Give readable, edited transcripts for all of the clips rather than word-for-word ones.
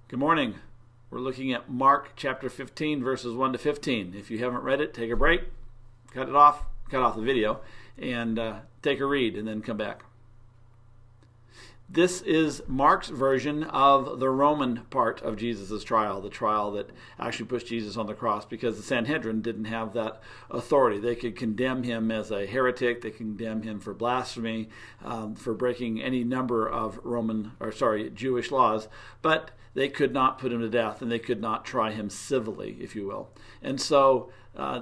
Good morning. We're looking at Mark chapter 15, verses 1 to 15. If you haven't read it, take a break, cut off the video, and take a read, and then come back. This is Mark's version of the Roman part of Jesus' trial, the trial that actually pushed Jesus on the cross, because the Sanhedrin didn't have that authority. They could condemn him as a heretic, they could condemn him for blasphemy, for breaking any number of Jewish laws, but they could not put him to death, and they could not try him civilly, if you will. And so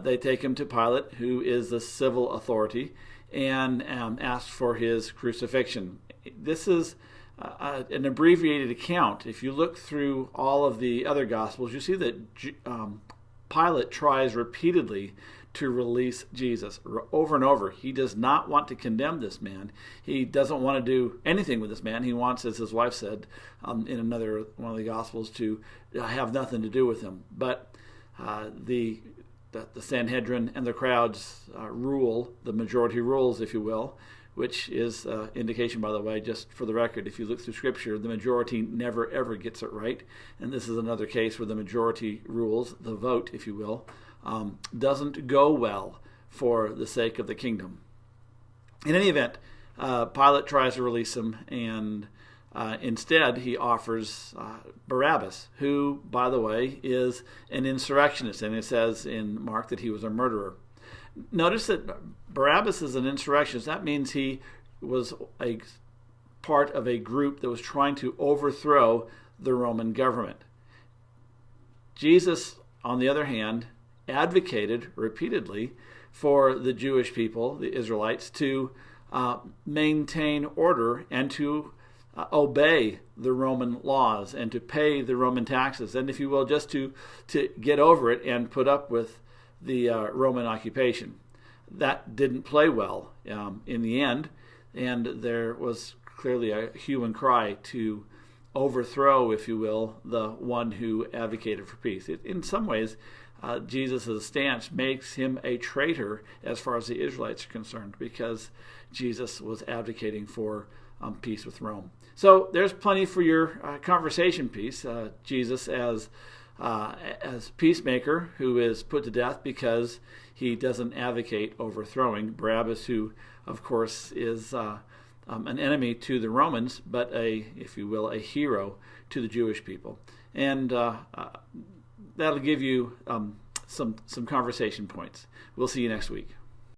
they take him to Pilate, who is the civil authority, and ask for his crucifixion. This is an abbreviated account. If you look through all of the other Gospels, you see that Pilate tries repeatedly to release Jesus over and over. He does not want to condemn this man. He doesn't want to do anything with this man. He wants, as his wife said in another one of the Gospels, to have nothing to do with him. But the Sanhedrin and the crowds rule, the majority rules, if you will, which is indication, by the way, just for the record, if you look through Scripture, the majority never, ever gets it right. And this is another case where the majority rules, the vote, if you will, doesn't go well for the sake of the kingdom. In any event, Pilate tries to release him, and instead he offers Barabbas, who, by the way, is an insurrectionist. And it says in Mark that he was a murderer. Notice that Barabbas is an insurrectionist. That means he was a part of a group that was trying to overthrow the Roman government. Jesus, on the other hand, advocated repeatedly for the Jewish people, the Israelites, to maintain order and to obey the Roman laws and to pay the Roman taxes, and if you will, just to get over it and put up with the Roman occupation. That didn't play well in the end, and there was clearly a hue and cry to overthrow, if you will, the one who advocated for peace. In some ways, Jesus' stance makes him a traitor as far as the Israelites are concerned, because Jesus was advocating for peace with Rome. So there's plenty for your conversation piece. Jesus as peacemaker, who is put to death because he doesn't advocate overthrowing. Barabbas, who of course is an enemy to the Romans, but if you will, a hero to the Jewish people. And that'll give you some conversation points. We'll see you next week.